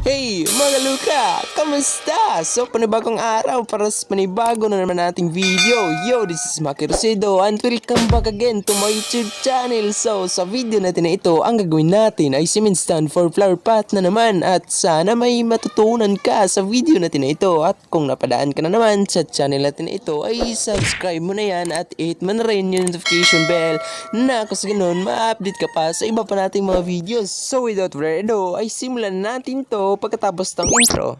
Hey mga luka! Kamusta? So panibagong araw para sa panibago na naman nating video. Yo, this is Macke Erocido and welcome back again to my YouTube channel. So sa video natin na ito, ang gagawin natin ay cement stand for flower pot na naman. At sana may matutunan ka sa video natin na ito. At kung napadaan ka na naman sa channel natin na ito, ay subscribe mo na yan at hit mo na rin yung notification bell na kasi ganun ma-update ka pa sa iba pa nating mga videos. So without further ado, ay simulan natin to pagkatapos ng intro.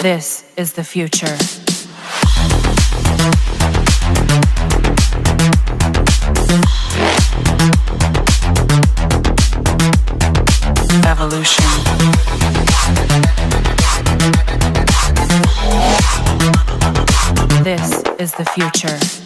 This is the future. Evolution. This is the future.